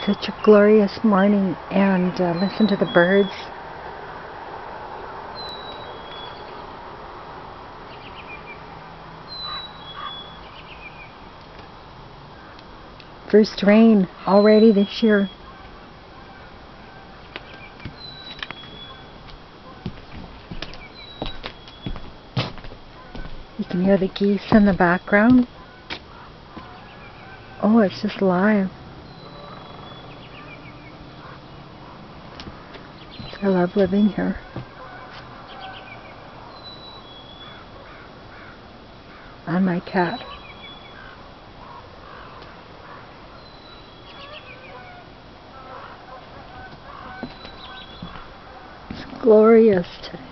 such a glorious morning, and listen to the birds. First rain already this year. You can hear the geese in the background. Oh, it's just live. I love living here. And my cat. It's glorious today.